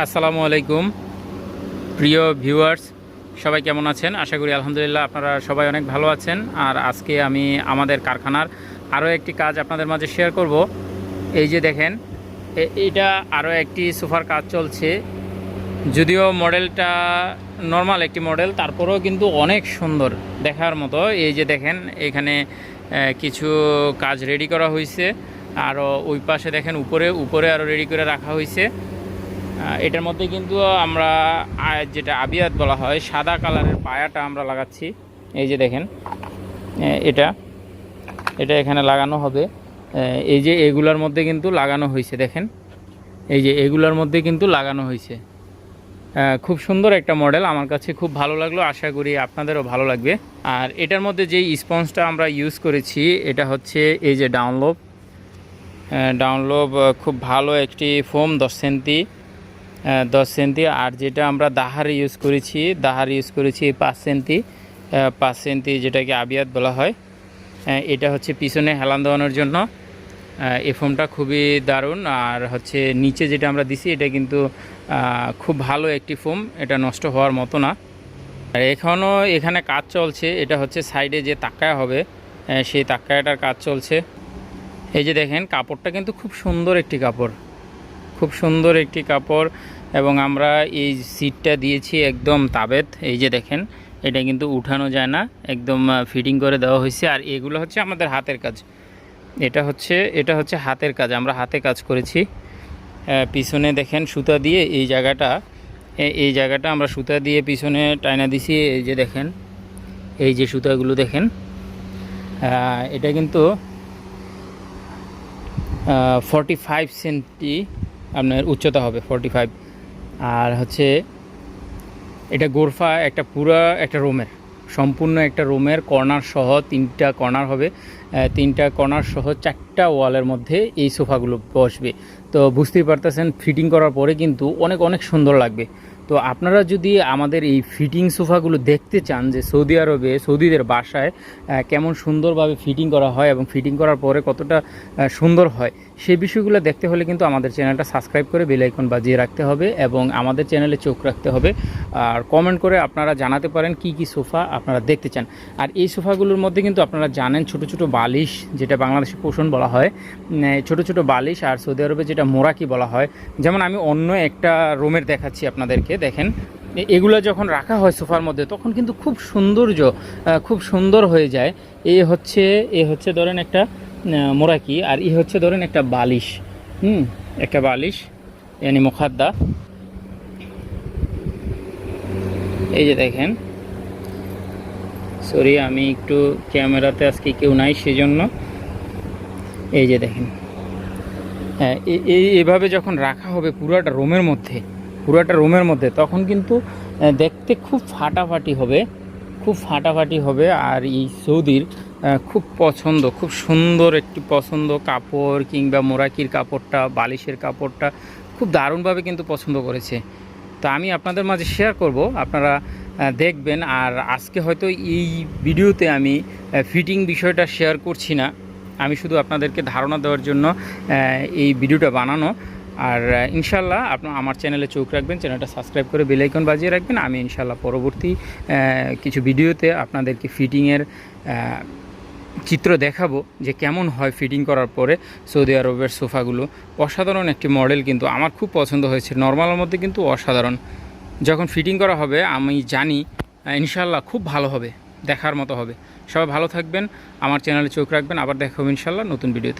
আসসালামু আলাইকুম প্রিয় ভিউয়ার্স, সবাই কেমন আছেন? আশা করি আলহামদুলিল্লাহ আপনারা সবাই অনেক ভালো আছেন। আর আজকে আমি আমাদের কারখানার আরও একটি কাজ আপনাদের মাঝে শেয়ার করব। এই যে দেখেন, এইটা আরও একটি সোফার কাজ চলছে। যদিও মডেলটা নর্মাল একটি মডেল, তারপরেও কিন্তু অনেক সুন্দর দেখার মতো। এই যে দেখেন, এখানে কিছু কাজ রেডি করা হয়েছে। আরও ওই পাশে দেখেন, উপরে আরও রেডি করে রাখা হয়েছে। এটার মধ্যে কিন্তু আমরা যেটা আবিয়াত বলা হয়, সাদা কালারের পায়াটা আমরা লাগাচ্ছি। এই যে দেখেন, এটা এখানে লাগানো হবে। এই যে এগুলার মধ্যে কিন্তু লাগানো হয়েছে, দেখেন এই যে এগুলার মধ্যে কিন্তু লাগানো হয়েছে। খুব সুন্দর একটা মডেল, আমার কাছে খুব ভালো লাগলো, আশা করি আপনাদেরও ভালো লাগবে। আর এটার মধ্যে যেই স্পঞ্জটা আমরা ইউজ করেছি, এটা হচ্ছে এই যে ডাউনলোব খুব ভালো একটি ফোম, 10 সেন্টি। আর যেটা আমরা দাহার ইউজ করেছি 5 সেন্টি, যেটাকে আবিয়াত বলা হয়। এটা হচ্ছে পিছনে হেলান দেওয়ানোর জন্য। এই ফোমটা খুবই দারুণ। আর হচ্ছে নিচে যেটা আমরা দিছি, এটা কিন্তু খুব ভালো একটি ফোম, এটা নষ্ট হওয়ার মতো না। আর এখনও এখানে কাজ চলছে। এটা হচ্ছে সাইডে যে তাক্কায়া হবে, সেই তাক্কায়াটার কাজ চলছে। এই যে দেখেন, কাপড়টা কিন্তু খুব সুন্দর একটি কাপড়। এবং আমরা এই সিটটা দিয়েছি একদম তাবেত। এই যে দেখেন, এটা কিন্তু উঠানো যায় না, একদম ফিটিং করে দেওয়া হয়েছে। আর এগুলো হচ্ছে আমাদের হাতের কাজ। এটা হচ্ছে হাতের কাজ, আমরা হাতে কাজ করেছি। পিছনে দেখেন সুতা দিয়ে এই জায়গাটা আমরা সুতা দিয়ে পিছনে টাইনা দিছি। এই যে দেখেন, এই যে সুতাগুলো দেখেন, এটা কিন্তু 45 সেন্টি আপনার উচ্চতা হবে, 45। আর হচ্ছে এটা গোরফা সম্পূর্ণ একটা রুমের কর্নার সহ 3টা কর্নার হবে। 3টা কর্নার সহ 4টা ওয়ালের মধ্যে এই সোফাগুলো বসবে। তো বুঝতেই পারতেছেন, ফিটিং করার পরে কিন্তু অনেক সুন্দর লাগবে। তো আপনারা যদি আমাদের এই ফিটিং সোফাগুলো দেখতে চান, যে সৌদি আরবে সৌদিদের বাসায় কেমন সুন্দরভাবে ফিটিং করা হয় এবং ফিটিং করার পরে কতটা সুন্দর হয়, সেই বিষয়গুলো দেখতে হলে কিন্তু আমাদের চ্যানেলটা সাবস্ক্রাইব করে বেল আইকন বাজিয়ে রাখতে হবে এবং আমাদের চ্যানেলে চোখ রাখতে হবে। আর কমেন্ট করে আপনারা জানাতে পারেন কি সোফা আপনারা দেখতে চান। আর এই সোফাগুলোর মধ্যে কিন্তু আপনারা জানেন, ছোট বালিশ, যেটা বাংলাদেশে পোষণ বলা হয়, ছোট বালিশ। আর সৌদি আরবে যেটা মোরাকি বলা হয়। যেমন আমি অন্য একটা রুমের দেখাচ্ছি আপনাদেরকে, দেখেন এগুলো যখন রাখা হয় সোফার মধ্যে, তখন কিন্তু খুব সুন্দর হয়ে যায়। এ হচ্ছে ধরেন একটা মোরাকি, আর হচ্ছে ধরেন একটা বালিশ, একটা বালিশ यानी মুখাদ্দা। এই যে দেখেন, সরি আমি একটু ক্যামেরাতে আজকে কেউ নাই, সেজন্য। এই যে দেখেন, এভাবে যখন রাখা হবে পুরাটা রুমের মধ্যে, তখন কিন্তু দেখতে খুব ফাটাফাটি হবে। আর এই সৌদির খুব সুন্দর একটি পছন্দ কাপড়, কিংবা মোরাকির কাপড়টা, বালিশের কাপড়টা খুব দারুণভাবে কিন্তু পছন্দ করেছে। তো আমি আপনাদের মাঝে শেয়ার করব, আপনারা দেখবেন। আর আজকে হয়তো এই ভিডিওতে আমি ফিটিং বিষয়টা শেয়ার করছি না, আমি শুধু আপনাদেরকে ধারণা দেওয়ার জন্য এই ভিডিওটা বানানো। আর ইনশাল্লাহ আপনারা আমার চ্যানেলে চোখ রাখবেন, চ্যানেলটা সাবস্ক্রাইব করে বেল আইকন বাজিয়ে রাখবেন। আমি ইনশাল্লাহ পরবর্তী কিছু ভিডিওতে আপনাদেরকে ফিটিংয়ের চিত্র দেখাবো, যে কেমন হয় ফিটিং করার পরে সৌদি আরবের সোফাগুলো। অসাধারণ একটি মডেল, কিন্তু আমার খুব পছন্দ হয়েছে। নর্মালের মধ্যে কিন্তু অসাধারণ। যখন ফিটিং করা হবে, আমি জানি ইনশাল্লাহ খুব ভালো হবে, দেখার মতো হবে। সবাই ভালো থাকবেন, আমার চ্যানেলে চোখ রাখবেন। আবার দেখা হবে ইনশাল্লাহ নতুন ভিডিওতে।